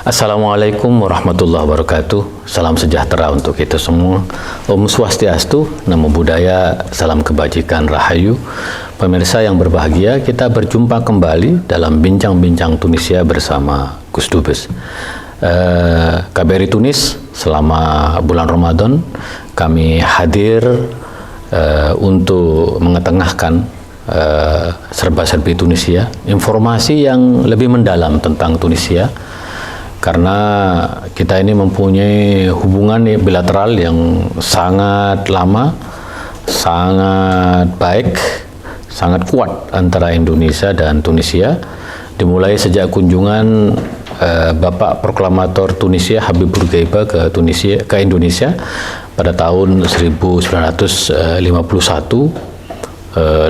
Assalamualaikum warahmatullahi wabarakatuh. Salam sejahtera untuk kita semua. Om Swastiastu, Namo Buddhaya, salam kebajikan Rahayu. Pemirsa yang berbahagia, kita berjumpa kembali dalam bincang-bincang Tunisia bersama Gus Dubes. KBRI Tunis, selama bulan Ramadan kami hadir untuk mengetengahkan serba-serbi Tunisia, informasi yang lebih mendalam tentang Tunisia, karena kita ini mempunyai hubungan bilateral yang sangat lama, sangat baik, sangat kuat antara Indonesia dan Tunisia, dimulai sejak kunjungan Bapak Proklamator Tunisia Habib Bourguiba ke Indonesia pada tahun 1951.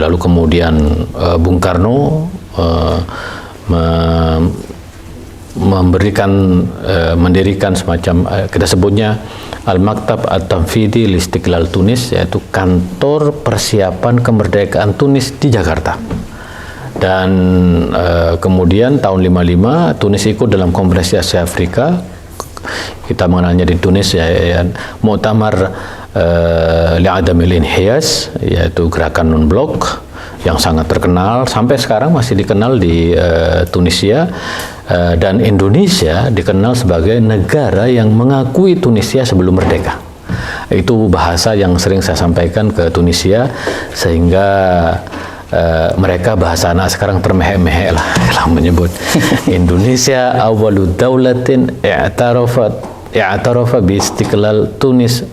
Lalu kemudian Bung Karno mendirikan semacam kita sebutnya Al-Maktab At-Tanfidhi Listiqlal Tunis, yaitu kantor persiapan kemerdekaan Tunis di Jakarta. Dan kemudian tahun 55 Tunis ikut dalam Konferensi Asia Afrika, kita mengenalnya di Tunis ya Muktamar Li'adamil Inhiyas, yaitu gerakan non-blok yang sangat terkenal, sampai sekarang masih dikenal di Tunisia, dan Indonesia dikenal sebagai negara yang mengakui Tunisia sebelum merdeka. Itu bahasa yang sering saya sampaikan ke Tunisia, sehingga mereka bahasa anak sekarang termehek-mehek lah kalau menyebut Indonesia awwalu daulatin i'tarafa bi istiqlal Tunis,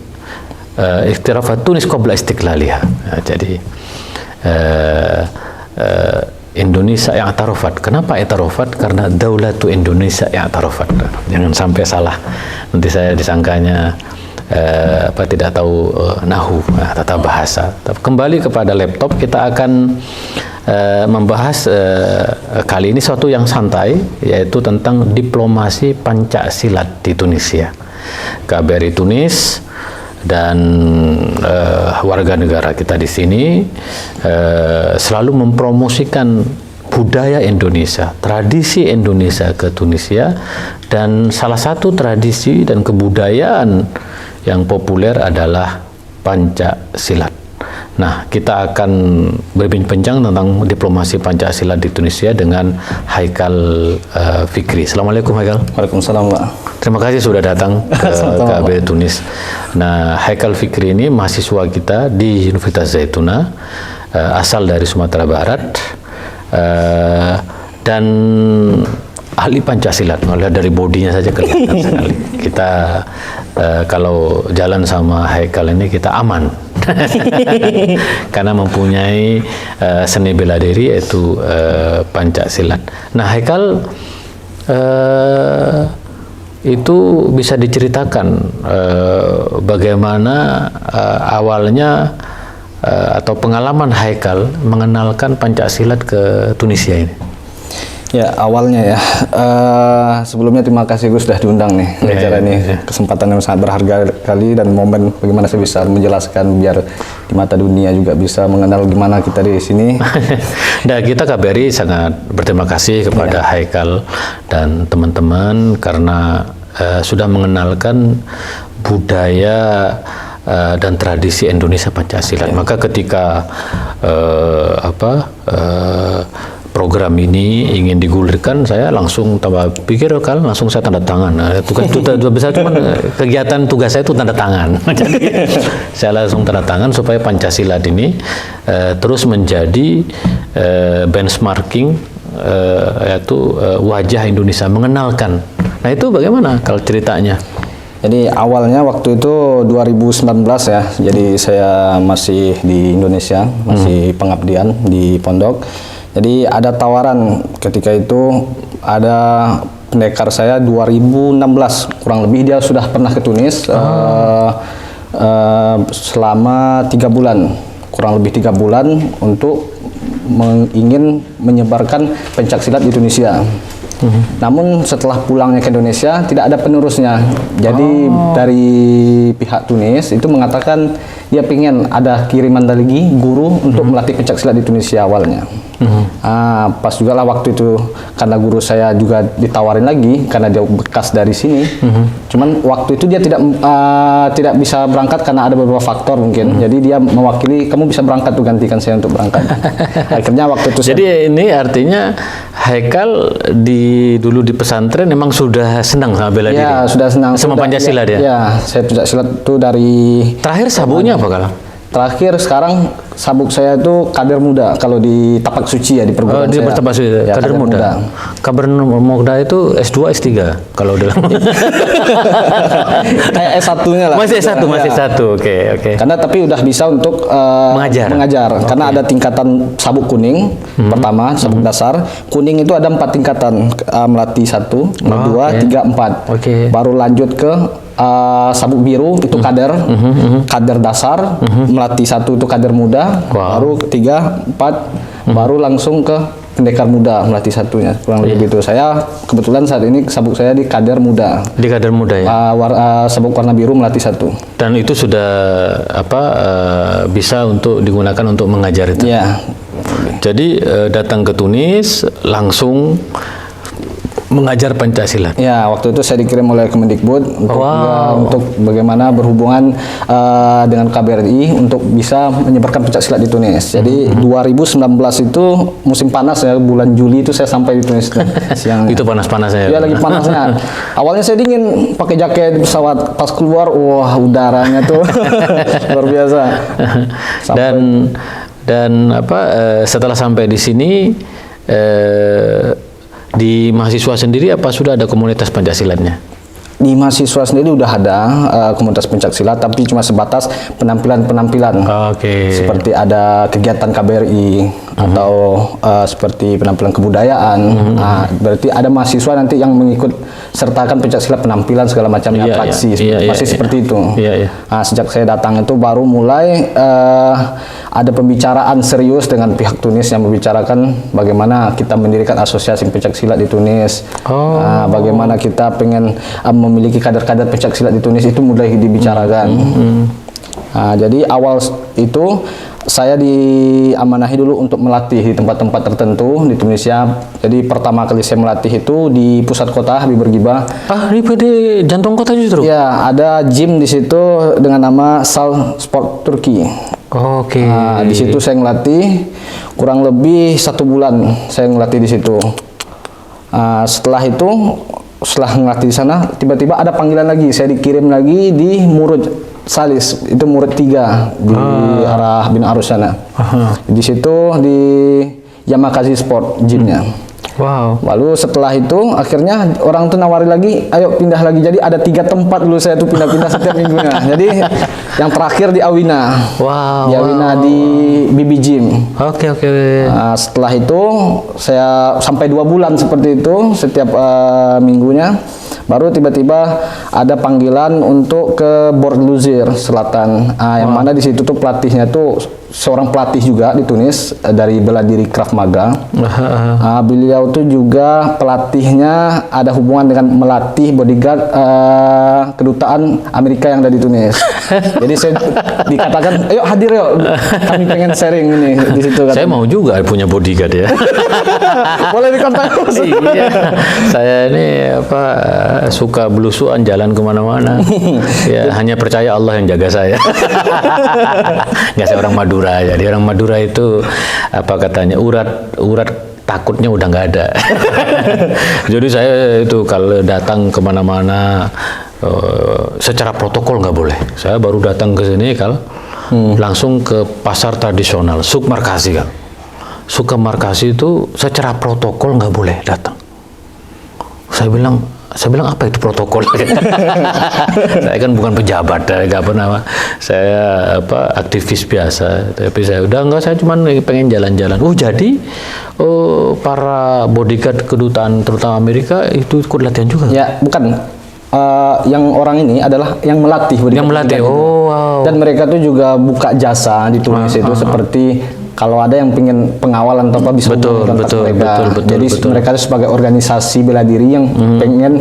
iktirafat Tunis qabla istiqlaliha. Jadi Indonesia i'tarafat. Kenapa i'tarafat? Karena daulatu Indonesia i'tarafat. Jangan sampai salah, nanti saya disangkanya tidak tahu nahu, tata bahasa. Kembali kepada laptop, kita akan membahas kali ini sesuatu yang santai, yaitu tentang diplomasi Pancasilat di Tunisia. KBRI Tunis dan warga negara kita di sini selalu mempromosikan budaya Indonesia, tradisi Indonesia ke Tunisia, dan salah satu tradisi dan kebudayaan yang populer adalah Pancasilat. Nah, kita akan berbincang tentang diplomasi Pancasilat di Tunisia dengan Haikal Fikri. Assalamualaikum Haikal. Waalaikumsalam, Pak. Terima kasih sudah datang ke KBRI Tunis. Nah, Haikal Fikri ini mahasiswa kita di Universitas Zaituna, asal dari Sumatera Barat, dan ahli Pancasilat. Malah dari bodinya saja kelihatan sekali. Kita kalau jalan sama Haikal ini kita aman. Karena mempunyai seni bela diri, yaitu Pancasilat. Nah, Haikal, itu bisa diceritakan bagaimana awalnya atau pengalaman Haikal mengenalkan Pancasilat ke Tunisia ini? Ya, awalnya ya, sebelumnya terima kasih Gus sudah diundang nih di acara ini. Kesempatan yang sangat berharga kali, dan momen bagaimana saya bisa menjelaskan biar di mata dunia juga bisa mengenal gimana kita di sini. Dan kita KBRI sangat berterima kasih kepada Haikal dan teman-teman karena sudah mengenalkan budaya dan tradisi Indonesia Pancasilat. Maka ketika program ini ingin digulirkan, saya langsung pikir kan, langsung saya tanda tangan. Nah, tugas besar, cuman kegiatan tugas saya itu tanda tangan. Jadi saya langsung tanda tangan supaya Pancasilat ini terus menjadi benchmarking, yaitu wajah Indonesia, mengenalkan. Nah, itu bagaimana kalau ceritanya? Jadi awalnya waktu itu 2019 ya, jadi saya masih di Indonesia, masih pengabdian di pondok. Jadi ada tawaran ketika itu, ada pendekar saya 2016 kurang lebih, dia sudah pernah ke Tunis selama 3 bulan, kurang lebih 3 bulan, untuk ingin menyebarkan Pancasilat di Tunisia. Namun setelah pulangnya ke Indonesia tidak ada penerusnya. Jadi dari pihak Tunis itu mengatakan dia pengen ada kiriman lagi guru untuk melatih pencak silat di Tunisia awalnya. Pas juga lah waktu itu karena guru saya juga ditawarin lagi karena dia bekas dari sini. Cuman waktu itu dia tidak bisa berangkat karena ada beberapa faktor mungkin. Jadi dia mewakili, kamu bisa berangkat tuh, gantikan saya untuk berangkat. Akhirnya waktu itu Jadi ini artinya Haikal dulu di pesantren memang sudah senang sama bela diri. ya sudah senang sama Pancasila dia. Ya, saya pencak silat itu dari Terakhir sabuknya apa kalau? terakhir sekarang sabuk saya itu kader muda kalau di Tapak Suci ya di perguruan Di saya. Tapak Suci, Ya, kader muda. Kader muda itu S2, S3 kalau dalam. Kayak S1-nya lah. Masih S1, masih Ya. S1. Oke. Karena tapi udah bisa untuk Mengajar. Karena ada tingkatan sabuk kuning pertama, sabuk dasar. Kuning itu ada 4 tingkatan, melatih 1, 2, 3, 4. Oke. Baru lanjut ke sabuk biru itu kader, kader dasar, melatih 1 itu kader muda, Wow. baru 3, 4, baru langsung ke pendekar muda melatih 1-nya, kurang lebih begitu. Saya kebetulan saat ini sabuk saya di kader muda, Di kader muda ya. sabuk warna biru melatih 1. Dan itu sudah bisa untuk digunakan untuk mengajar itu. Ya, Jadi datang ke Tunis langsung mengajar Pancasilat. ya waktu itu saya dikirim oleh Kemendikbud untuk bagaimana berhubungan dengan KBRI untuk bisa menyebarkan pencak silat di Tunis. Jadi 2019 itu musim panas ya, bulan Juli itu saya sampai di Tunis siang. Itu panas-panasnya. Ya lagi panasnya. Awalnya saya dingin, pakai jaket di pesawat. Pas keluar, wah udaranya tuh luar biasa. Dan setelah sampai di sini di mahasiswa sendiri apa sudah ada komunitas Pancasilatnya? Di mahasiswa sendiri udah ada komunitas pencak silat, tapi cuma sebatas penampilan-penampilan. Oke. Seperti ada kegiatan KBRI atau seperti penampilan kebudayaan. Nah, berarti ada mahasiswa nanti yang mengikut sertakan pencak silat, penampilan segala macamnya, Iya, atraksi, iya, masih iya, seperti itu. Iya. Nah, sejak saya datang itu baru mulai ada pembicaraan serius dengan pihak Tunis yang membicarakan bagaimana kita mendirikan asosiasi pencak silat di Tunis. Nah, bagaimana kita pengen memiliki kader-kader pencak silat di Tunis, itu mulai dibicarakan. Nah, jadi awal itu saya diamanahi dulu untuk melatih di tempat-tempat tertentu di Tunisia. Jadi pertama kali saya melatih itu di pusat kota Habib Bourguiba. Ini di jantung kota justru? Ya, ada gym di situ dengan nama Sal Sport Turki. Oke. Nah, di situ saya ngelatih kurang lebih 1 bulan saya ngelatih di situ. Setelah itu, setelah ngelatih di sana, tiba-tiba ada panggilan lagi. Saya dikirim lagi di Murud Salis, itu Murud 3 di arah Bin Arus sana. Di situ di Yamakasi Sport gymnya. Wow. Lalu setelah itu akhirnya orang tuh nawari lagi, ayo pindah lagi. Jadi ada 3 tempat dulu saya tuh pindah-pindah setiap minggunya. Jadi yang terakhir di Awina. Wow. Di Awina di BB Gym. Oke. Nah, setelah itu saya sampai 2 bulan seperti itu setiap minggunya. Baru tiba-tiba ada panggilan untuk ke Bordluzir Selatan. Yang mana di situ tuh pelatihnya tuh seorang pelatih juga di Tunis dari bela diri Krav Maga. Beliau tuh juga pelatihnya ada hubungan dengan melatih bodyguard kedutaan Amerika yang ada di Tunis. Jadi saya dikatakan, ayo hadir yuk, kami pengen sharing ini di situ. Saya mau juga punya bodyguard ya. Boleh dikontak. Iya. Saya ini suka belusuan jalan kemana-mana. Ya hanya percaya Allah yang jaga saya. Nggak, saya orang Madura. Jadi orang Madura itu katanya urat takutnya udah nggak ada. Jadi saya itu kalau datang kemana-mana secara protokol nggak boleh. Saya baru datang ke sini langsung ke pasar tradisional Suk Markazi Suk Markazi itu secara protokol nggak boleh datang. Saya bilang apa itu protokol? Saya kan bukan pejabat, nggak pernah. Saya aktivis biasa. Tapi saya saya cuma pengen jalan-jalan. Jadi para bodyguard kedutaan terutama Amerika itu ikut latihan juga? Ya, bukan. Yang orang ini adalah yang melatih. Yang melatih. Wow. Dan mereka tuh juga buka jasa di Tunis itu seperti Kalau ada yang pengen pengawalan atau apa bisa Betul, hubungi kontak betul, mereka. betul, betul, Jadi betul. mereka itu sebagai organisasi bela diri yang pengen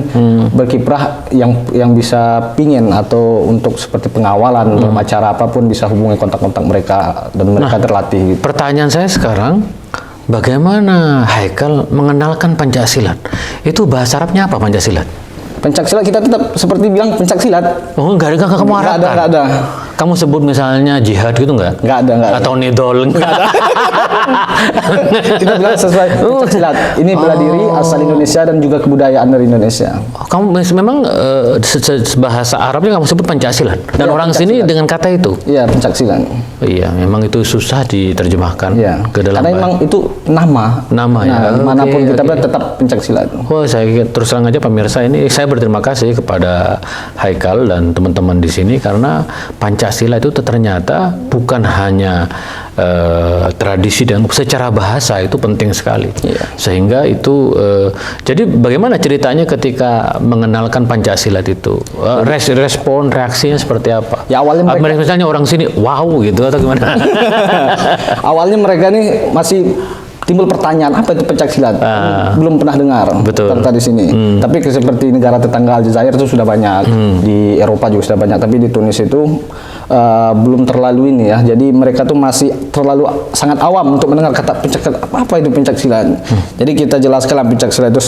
berkiprah, yang bisa pingin atau untuk seperti pengawalan dalam acara apapun bisa hubungi kontak-kontak mereka dan mereka terlatih gitu. Pertanyaan saya sekarang, bagaimana Haikal mengenalkan Pancasilat? Itu bahasa Arabnya apa Pancasilat? Pencaksilat kita tetap seperti bilang pencaksilat. Oh, enggak kamu Nggak ada, arahkan? nggak ada. Kamu sebut misalnya jihad gitu enggak? Nggak ada, nggak ada. Atau nidol? Enggak ada. Kita bilang sesuai pencaksilat. Ini bela diri asal Indonesia dan juga kebudayaan dari Indonesia. Kamu memang bahasa Arabnya kamu sebut Pancasilat. Dan Iya, orang sini Pancasilat. dengan kata itu. Iya, pencaksilat. Iya, memang itu susah diterjemahkan Iya. ke dalam Karena memang itu nama. Nama ya. Nah, dimanapun Oke, kita oke. berada tetap pencaksilat. Oh, saya terus terang aja pemirsa, ini saya berterima kasih kepada Haikal dan teman-teman di sini karena Pancasila itu ternyata bukan hanya tradisi dan secara bahasa itu penting sekali. Iya. Sehingga itu jadi bagaimana ceritanya ketika mengenalkan Pancasila itu? Respon reaksinya seperti apa? Ya, awalnya mereka- misalnya orang sini wow gitu atau gimana? Awalnya mereka nih masih timbul pertanyaan apa itu pencaksilat? Belum pernah dengar. Betul. Serta di sini. Tapi seperti negara tetangga Aljazair itu sudah banyak, di Eropa juga sudah banyak. Tapi di Tunis itu belum terlalu ini ya. Jadi mereka tuh masih terlalu sangat awam untuk mendengar kata pencaksilat. Apa itu pencaksilat? Jadi kita jelaskanlah pencaksilat itu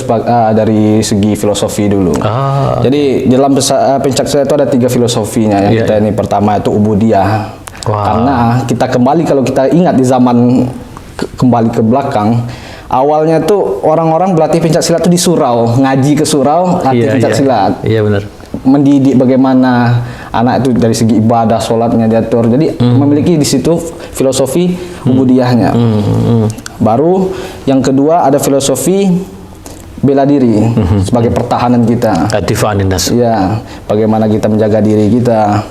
dari segi filosofi dulu. Jadi dalam pencaksilat itu ada 3 filosofinya. Yang kita ini pertama itu ubudiyah. Karena kita kembali kalau kita ingat di zaman kembali ke belakang, awalnya tuh orang-orang berlatih pencaksilat tuh di surau, ngaji ke surau, latih pencaksilat. Iya benar. Mendidik bagaimana anak itu dari segi ibadah, sholatnya diatur. Jadi memiliki di situ filosofi ubudiyahnya. Baru yang kedua ada filosofi bela diri sebagai pertahanan kita. Difa'an nas. Ya, bagaimana kita menjaga diri kita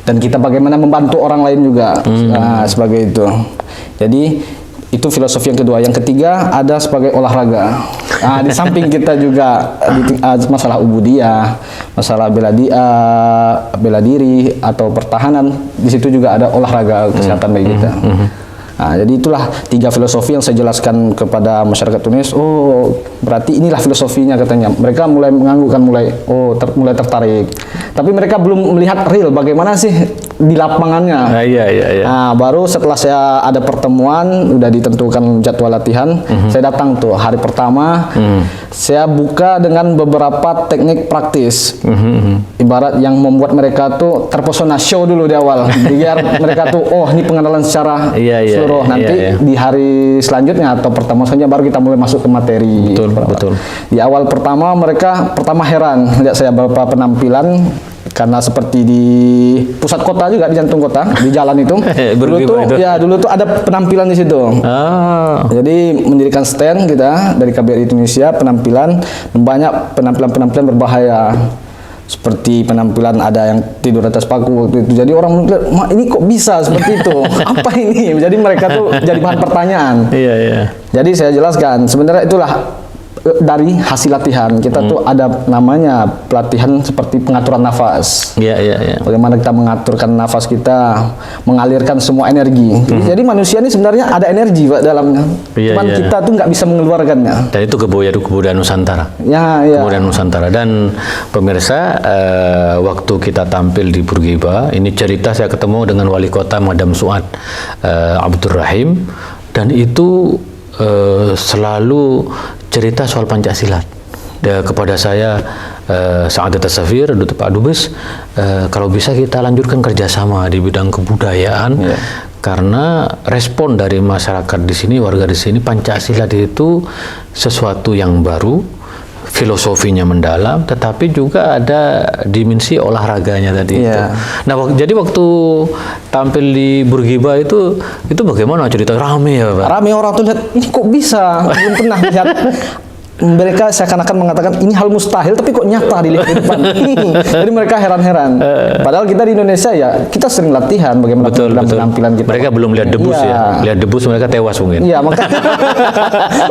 dan kita bagaimana membantu orang lain juga. Nah, sebagai itu. Jadi itu filosofi yang kedua. Yang ketiga ada sebagai olahraga. Nah, di samping kita juga masalah ubudiyah, masalah bela diri atau pertahanan, di situ juga ada olahraga kesehatan bagi kita. Nah, jadi itulah 3 filosofi yang saya jelaskan kepada masyarakat Tunis. Oh, berarti inilah filosofinya katanya. Mereka mulai menganggukkan, mulai tertarik. Tapi mereka belum melihat real bagaimana sih di lapangannya. Iya. Nah, baru setelah saya ada pertemuan, udah ditentukan jadwal latihan, saya datang tuh hari pertama, saya buka dengan beberapa teknik praktis. Ibarat yang membuat mereka tuh terpesona, show dulu di awal, biar mereka tuh, oh ini pengenalan secara seluruh. Nanti di hari selanjutnya atau pertemuan selanjutnya baru kita mulai masuk ke materi. Betul. Di awal pertama mereka heran lihat saya beberapa penampilan. Karena seperti di pusat kota juga, di jantung kota, di jalan itu. Dulu tuh ada penampilan di situ. Jadi mendirikan stand kita dari KBRI Indonesia, penampilan banyak penampilan berbahaya. Seperti penampilan ada yang tidur atas paku waktu itu. Jadi orang melihat, ini kok bisa seperti itu? Apa ini? Jadi mereka tuh jadi bahan pertanyaan. Iya. Jadi saya jelaskan, sebenarnya itulah dari hasil latihan kita tuh ada namanya pelatihan seperti pengaturan nafas. Iya. Bagaimana kita mengaturkan nafas kita, mengalirkan semua energi. Jadi manusia ini sebenarnya ada energi Pak dalamnya. Cuman kita tuh nggak bisa mengeluarkannya. Dan itu kebudayaan Nusantara. Ya. Kebudayaan Nusantara. Dan pemirsa, waktu kita tampil di Bourguiba, ini cerita saya ketemu dengan wali kota Madam Suad Abdurrahim, dan itu selalu cerita soal Pancasilat. Kepada saya, Sa'adat As-Safir, Pak Dubes, kalau bisa kita lanjutkan kerjasama di bidang kebudayaan, karena respon dari masyarakat di sini, warga di sini, Pancasilat itu sesuatu yang baru, filosofinya mendalam, tetapi juga ada dimensi olahraganya tadi itu. Nah, jadi waktu tampil di Bourguiba itu bagaimana cerita? Rame ya Pak? Rame, orang tuh lihat, ini kok bisa? Belum pernah lihat. Mereka seakan-akan mengatakan ini hal mustahil, tapi kok nyata dilihat di depan. Jadi mereka heran-heran. Padahal kita di Indonesia ya, kita sering latihan bagaimana penampilan kita. Mereka belum lihat debus ya. Lihat debus mereka tewas mungkin. Iya, makanya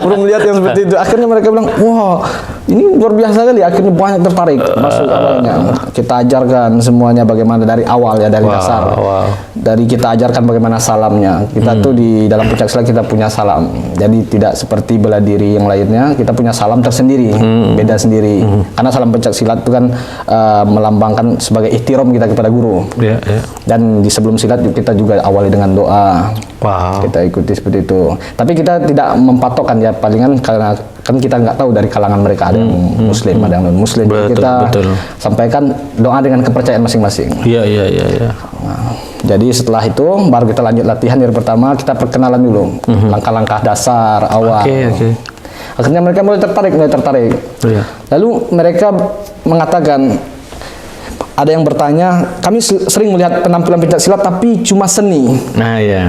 belum lihat yang seperti itu. Akhirnya mereka bilang, wah, ini luar biasa kali, akhirnya banyak tertarik masuk awalnya. Kita ajarkan semuanya bagaimana dari awal ya, dari dasar. Dari kita ajarkan bagaimana salamnya. Kita tuh di dalam pencaksilat kita punya salam. Jadi tidak seperti bela diri yang lainnya, kita punya salam tersendiri, beda sendiri. Karena salam pencaksilat itu kan melambangkan sebagai ihtiram kita kepada guru. Dan di sebelum silat kita juga awali dengan doa. Kita ikuti seperti itu. Tapi kita tidak mempatokkan ya, palingan karena kan kita nggak tahu dari kalangan mereka, ada yang muslim, ada yang non muslim. Kita sampaikan doa dengan kepercayaan masing-masing. Nah, jadi setelah itu baru kita lanjut latihan. Hari pertama kita perkenalan dulu, langkah-langkah dasar awal. Akhirnya mereka mulai tertarik. Lalu mereka mengatakan, ada yang bertanya, kami sering melihat penampilan pencaksilat tapi cuma seni.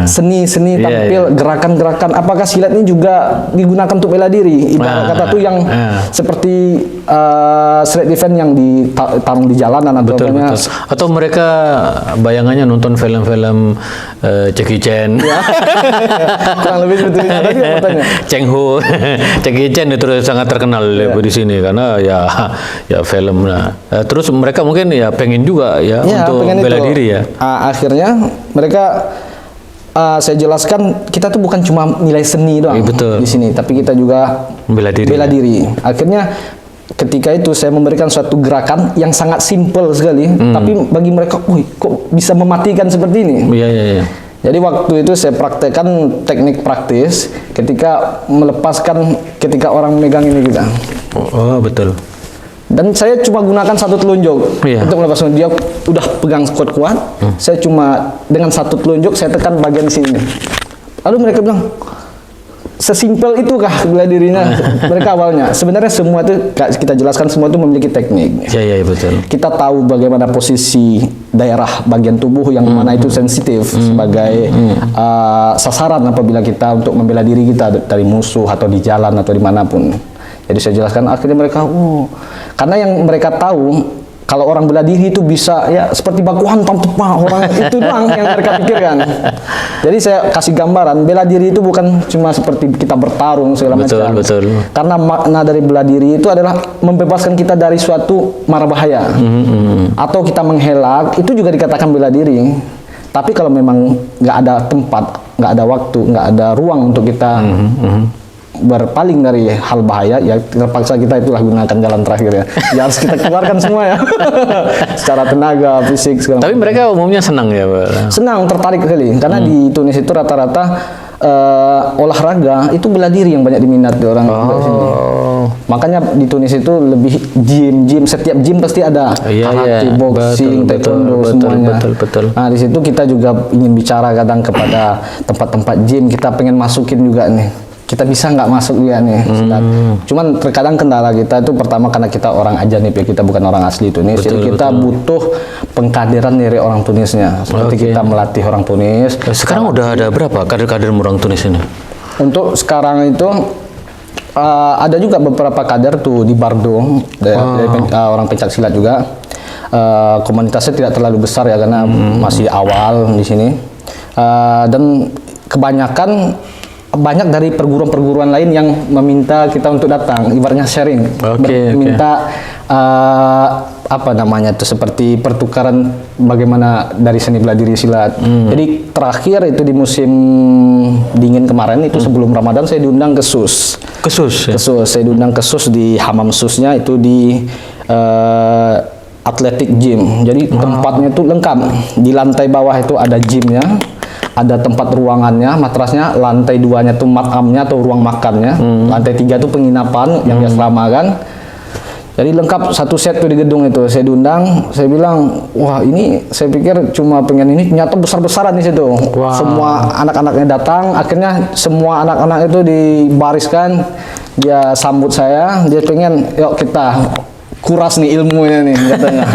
Seni tampil gerakan-gerakan. Apakah silat ini juga digunakan untuk bela diri? Ibarat kata tuh yang seperti street defense yang ditarung di jalanan atau atau mereka bayangannya nonton film-film Jackie Chan. Kurang lebih seperti itu. Tadi bertanya. Cheng Ho, Jackie Chan itu sangat terkenal di sini karena ya film. Terus mereka mungkin ya pengen juga untuk bela diri ya. Akhirnya mereka saya jelaskan kita tuh bukan cuma nilai seni doang di sini, tapi kita juga bela diri. Akhirnya ketika itu saya memberikan suatu gerakan yang sangat simpel sekali, tapi bagi mereka, kok bisa mematikan seperti ini? Jadi waktu itu saya praktekkan teknik praktis ketika melepaskan ketika orang memegang ini kita. Betul. Dan saya cuma gunakan satu telunjuk untuk melepaskan. Dia udah pegang kuat-kuat, saya cuma dengan satu telunjuk saya tekan bagian sini. Lalu mereka bilang, sesimpel itukah bela dirinya mereka awalnya? Sebenarnya semua itu kita jelaskan, semua itu memiliki teknik. Betul. Kita tahu bagaimana posisi daerah bagian tubuh yang mana itu sensitif sebagai sasaran apabila kita untuk membela diri kita dari musuh atau di jalan atau dimanapun. Jadi saya jelaskan, akhirnya mereka, karena yang mereka tahu kalau orang bela diri itu bisa ya seperti baku hantam tepat orang itu doang yang mereka pikirkan. Jadi saya kasih gambaran, bela diri itu bukan cuma seperti kita bertarung segala macam. Karena makna dari bela diri itu adalah membebaskan kita dari suatu mara bahaya. Atau kita menghelak, itu juga dikatakan bela diri. Tapi kalau memang nggak ada tempat, nggak ada waktu, nggak ada ruang untuk kita berpaling dari hal bahaya, ya terpaksa kita itulah gunakan jalan terakhir ya. Ya harus kita keluarkan semua ya. Secara tenaga, fisik segala. Tapi mereka umumnya senang ya, Pak? Senang, tertarik sekali. Karena di Tunis itu rata-rata olahraga itu bela diri yang banyak diminati orang di sini. Makanya di Tunis itu lebih gym, setiap gym pasti ada karate, boxing, taekwondo, semuanya. Nah di situ kita juga ingin bicara kadang kepada tempat-tempat gym, kita pengen masukin juga nih. Kita bisa nggak masuk dia nih. Cuman terkadang kendala kita itu pertama karena kita orang ajanib ya, kita bukan orang asli Tunis. Jadi kita butuh pengkaderan dari orang Tunisnya. Seperti kita melatih orang Tunis. Sekarang udah ada berapa kader-kader orang Tunis ini? Untuk sekarang itu ada juga beberapa kader tuh di Bardo dari orang pencaksilat juga. Komunitasnya tidak terlalu besar ya karena masih awal di sini. Dan kebanyakan banyak dari perguruan-perguruan lain yang meminta kita untuk datang, ibaratnya sharing, minta apa namanya itu seperti pertukaran bagaimana dari seni bela diri silat. Jadi terakhir itu di musim dingin kemarin itu sebelum Ramadan saya diundang ke SUS. Saya diundang ke SUS di Hamam SUS-nya itu di Athletic Gym. Jadi tempatnya itu lengkap. Di lantai bawah itu ada gymnya. Ada tempat ruangannya, matrasnya, lantai 2-nya tuh matamnya atau ruang makannya, lantai 3 tuh penginapan yang asrama kan. Jadi lengkap satu set tuh di gedung itu. Saya diundang, saya bilang, wah ini saya pikir cuma pengen ini, ternyata besar-besaran di situ. Semua anak-anaknya datang, akhirnya semua anak-anak itu dibariskan, dia sambut saya, dia pengen, yuk kita kuras nih ilmunya nih katanya.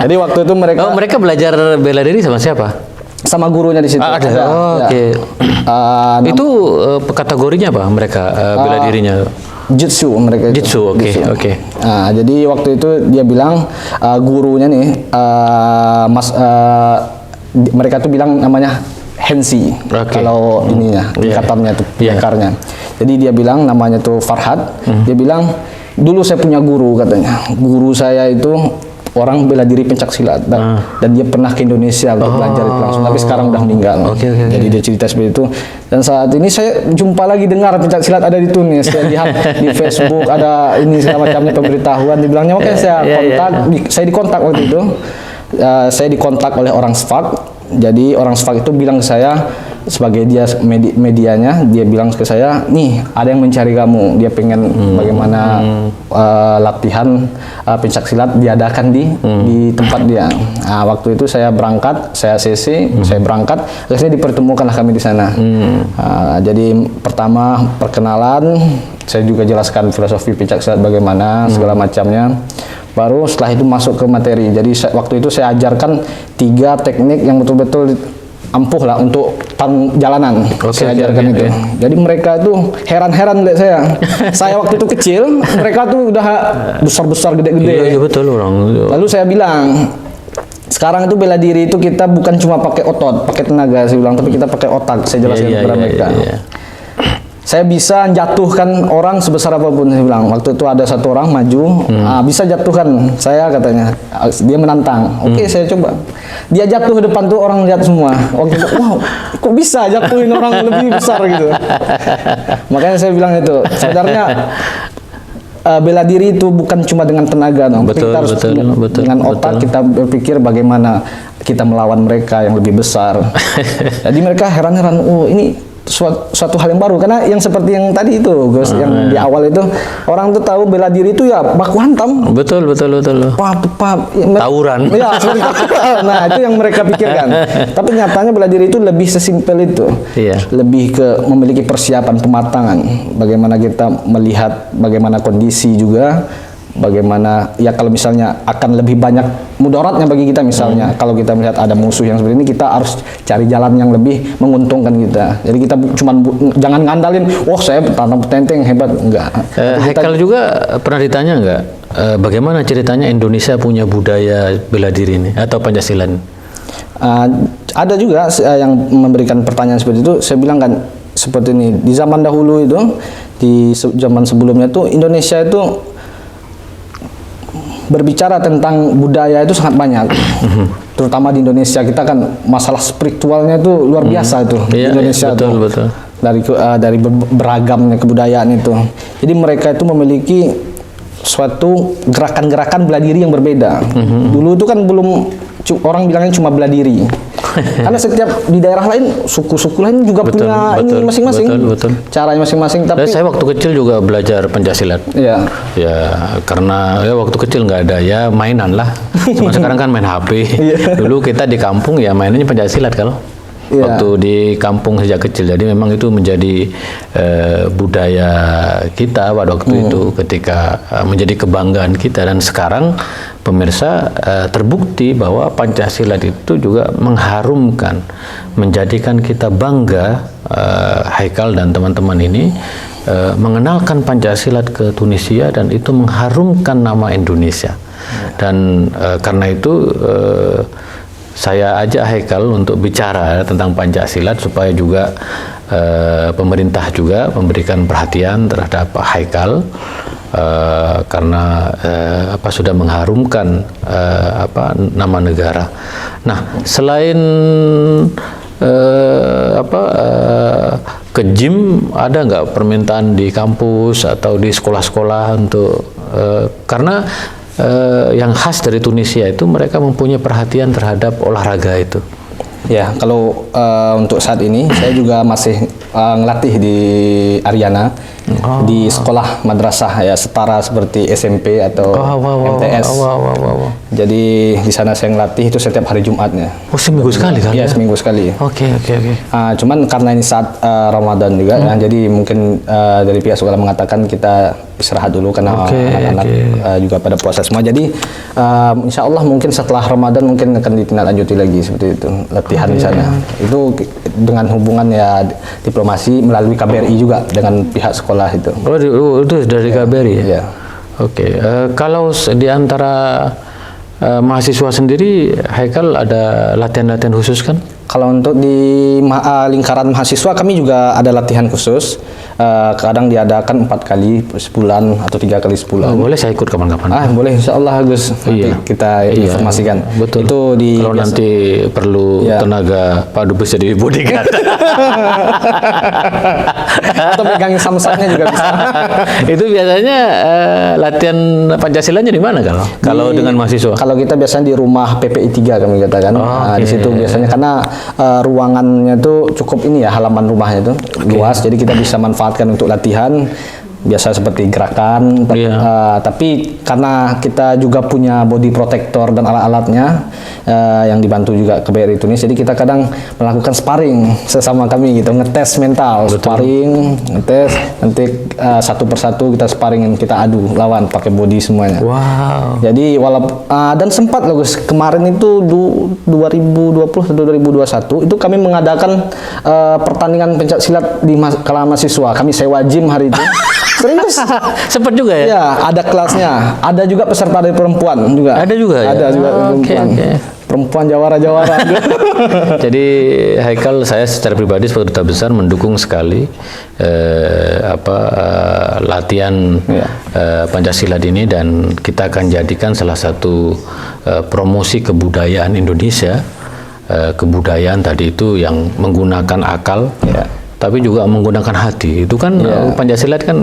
Jadi waktu itu mereka belajar bela diri sama siapa? Sama gurunya di situ. Itu kategorinya apa mereka bela dirinya? Jitsu mereka itu. Jitsu, oke. Nah, jadi waktu itu dia bilang gurunya nih mereka tuh bilang namanya Hensi. Kalau ininya tingkatannya tuh akarnya. Jadi dia bilang namanya tuh Farhad. Dia bilang dulu saya punya guru katanya. Guru saya itu orang bela diri pencak silat dan dia pernah ke Indonesia untuk belajar itu langsung, tapi sekarang udah meninggal. Jadi dia cerita seperti itu. Dan saat ini saya jumpa lagi dengar pencak silat ada di Tunis. Saya lihat di Facebook ada ini segala macamnya pemberitahuan, dibilangnya makanya saya kontak, saya dikontak waktu itu. Saya dikontak oleh orang SFAK. Jadi orang SFAK itu bilang ke saya sebagai dia medianya, dia bilang ke saya, nih ada yang mencari kamu, dia pengen bagaimana latihan pencak silat diadakan di tempat dia. Nah, waktu itu saya berangkat, saya CC, saya berangkat, akhirnya dipertemukanlah kami di sana. Jadi pertama perkenalan, saya juga jelaskan filosofi pencak silat bagaimana segala macamnya. Baru setelah itu masuk ke materi. Jadi waktu itu saya ajarkan 3 teknik yang betul-betul ampuh lah untuk jalanan. Saya ajarkan itu. Jadi mereka itu heran-heran lihat saya. Saya waktu itu kecil, mereka tuh udah besar-besar, gede-gede. Iya, betul orang. Lalu saya bilang, sekarang itu bela diri itu kita bukan cuma pakai otot, pakai tenaga, saya bilang, tapi kita pakai otak. Saya jelaskan kepada mereka. Saya bisa jatuhkan orang sebesar apapun, saya bilang. Waktu itu ada satu orang maju, bisa jatuhkan saya katanya. Dia menantang. Oke, saya coba. Dia jatuh depan tuh orang lihat semua. Waktu itu, wow, kok bisa jatuhin orang lebih besar gitu. Makanya saya bilang itu, sebenarnya bela diri itu bukan cuma dengan tenaga, betul, kita harus dengan otak kita berpikir bagaimana kita melawan mereka yang lebih besar. Jadi mereka heran-heran, oh ini suatu hal yang baru, karena yang seperti yang tadi itu Gus, yang di awal itu orang tuh tahu bela diri itu ya baku hantam. Betul. Tawuran. Ya, nah itu yang mereka pikirkan. Tapi nyatanya bela diri itu lebih sesimpel itu. Lebih ke memiliki persiapan, pematangan. Bagaimana kita melihat bagaimana kondisi juga. Bagaimana ya kalau misalnya akan lebih banyak mudaratnya bagi kita, misalnya kalau kita melihat ada musuh yang seperti ini, kita harus cari jalan yang lebih menguntungkan kita. Jadi kita jangan ngandalin, wah saya tanam petenteng hebat, enggak. Haikal juga pernah ditanya enggak, bagaimana ceritanya Indonesia punya budaya bela diri ini atau Pancasila ini? Ada juga yang memberikan pertanyaan seperti itu. Saya bilang kan seperti ini, di zaman dahulu itu, di zaman sebelumnya tuh Indonesia itu berbicara tentang budaya itu sangat banyak, terutama di Indonesia. Kita kan masalah spiritualnya itu luar biasa itu di Indonesia, betul. Dari beragamnya kebudayaan itu. Jadi mereka itu memiliki suatu gerakan-gerakan bela diri yang berbeda. Dulu itu kan belum orang bilangnya cuma bela diri. Karena setiap di daerah lain, suku-suku lain juga punya ini masing-masing, caranya masing-masing. Tapi saya waktu kecil juga belajar pencaksilat. Ya, karena ya waktu kecil nggak ada ya mainan lah. Cuma sekarang kan main HP. Dulu kita di kampung ya mainannya pencaksilat kalau. Waktu di kampung sejak kecil. Jadi memang itu menjadi budaya kita pada waktu itu, ketika menjadi kebanggaan kita. Dan sekarang pemirsa, terbukti bahwa Pancasila itu juga mengharumkan, menjadikan kita bangga. Haikal dan teman-teman ini mengenalkan Pancasila ke Tunisia, dan itu mengharumkan nama Indonesia. Dan karena itu saya ajak Haikal untuk bicara tentang Pancasila, supaya juga pemerintah juga memberikan perhatian terhadap Haikal, karena sudah mengharumkan nama negara. Nah, selain ke gym, ada nggak permintaan di kampus atau di sekolah-sekolah untuk karena yang khas dari Tunisia itu mereka mempunyai perhatian terhadap olahraga itu. Ya, kalau untuk saat ini saya juga masih ngelatih di Ariana, di sekolah madrasah ya, setara seperti SMP atau MTS. Jadi di sana saya ngelatih itu setiap hari Jumatnya. Oh, seminggu sekali kan? Iya, seminggu sekali. Oke. Cuman karena ini saat Ramadan juga, ya, jadi mungkin dari pihak sekolah mengatakan kita istirahat dulu karena anak-anak juga pada puasa semua. Jadi insya Allah mungkin setelah Ramadan mungkin akan ditindaklanjuti lagi seperti itu, latihan di sana. Itu dengan hubungan ya diplomasi melalui KBRI juga dengan pihak sekolah itu. Oh, itu dari KBRI ya? Iya. Oke. Kalau di antara mahasiswa sendiri, Haikal ada latihan-latihan khusus kan? Kalau untuk di lingkaran mahasiswa kami juga ada latihan khusus. Kadang diadakan 4 kali sebulan atau 3 kali sebulan. Boleh saya ikut kapan-kapan? Boleh, insya Allah Gus. Nanti kita informasikan. Betul. Itu kalau nanti perlu tenaga Pak Dubes jadi bodyguard. Atau megangin samsatnya juga bisa. Itu biasanya latihan Pancasilanya di mana kalau dengan mahasiswa? Kalau kita biasanya di rumah PPI 3 kami katakan. Di situ biasanya karena ruangannya tuh cukup ini ya, halaman rumahnya itu luas, jadi kita bisa manfaatkan untuk latihan biasa seperti gerakan. Tapi karena kita juga punya body protector dan alat-alatnya yang dibantu juga KBRI Tunis, jadi kita kadang melakukan sparring sesama kami gitu, ngetes mental. Sparring, ngetes, nanti satu persatu kita sparring, kita adu lawan pakai body semuanya. Wow. Jadi walaupun dan sempat loh Gus, kemarin itu 2020 atau 2021 itu kami mengadakan pertandingan pencak silat di kalangan mahasiswa. Kami sewa gym hari itu. Serius? Sempat juga ya? Ya, ada kelasnya. Ada juga peserta dari perempuan juga. Ada juga ya? Ada juga perempuan. Perempuan jawara-jawara. Jadi Haikal, saya secara pribadi sebagai duta besar mendukung sekali latihan Pancasila ini, dan kita akan jadikan salah satu promosi kebudayaan Indonesia. Kebudayaan tadi itu yang menggunakan akal, tapi juga menggunakan hati. Itu kan Pancasila kan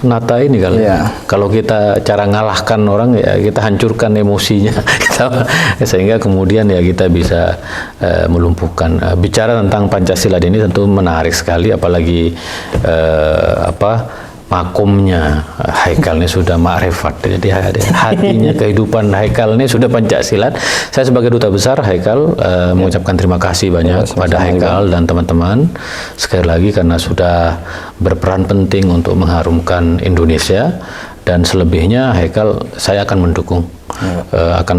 nata ini kalau kita cara ngalahkan orang ya kita hancurkan emosinya sehingga kemudian ya kita bisa melumpuhkan. Bicara tentang Pancasila ini tentu menarik sekali, apalagi makomnya Haikal ini sudah ma'rifat, jadi hatinya kehidupan Haikal ini sudah Pancasilat. Saya sebagai duta besar Haikal mengucapkan terima kasih banyak kepada Haikal dan teman-teman sekali lagi karena sudah berperan penting untuk mengharumkan Indonesia, dan selebihnya Haikal saya akan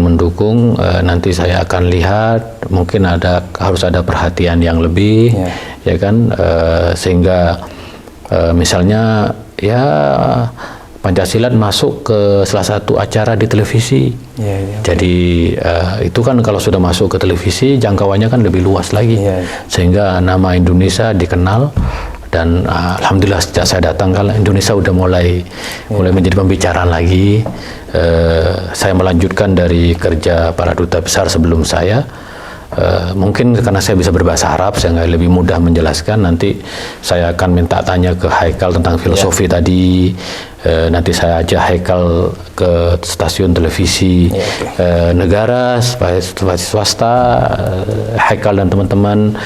mendukung. Nanti saya akan lihat mungkin harus ada perhatian yang lebih ya kan, sehingga misalnya Pancasilat masuk ke salah satu acara di televisi. Jadi itu kan kalau sudah masuk ke televisi jangkauannya kan lebih luas lagi, sehingga nama Indonesia dikenal. Dan alhamdulillah sejak saya datang kan Indonesia udah mulai menjadi pembicaraan lagi. Saya melanjutkan dari kerja para duta besar sebelum saya. Mungkin karena saya bisa berbahasa Arab, saya lebih mudah menjelaskan. Nanti saya akan minta tanya ke Haikal tentang filosofi tadi. Nanti saya ajak Haikal ke stasiun televisi negara, swasta. Haikal dan teman-teman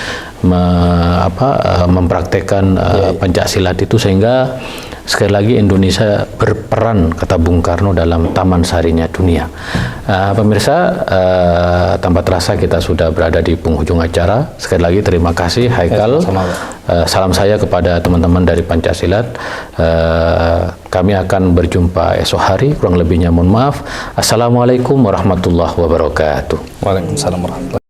mempraktekkan Pancasilat itu, sehingga sekali lagi Indonesia berperan, kata Bung Karno, dalam taman sarinya dunia. Pemirsa, tanpa terasa kita sudah berada di penghujung acara. Sekali lagi terima kasih Haikal. Salam saya kepada teman-teman dari Pancasilat. Kami akan berjumpa esok hari, kurang lebihnya mohon maaf. Assalamualaikum warahmatullahi wabarakatuh. Waalaikumsalam warahmatullahi wabarakatuh.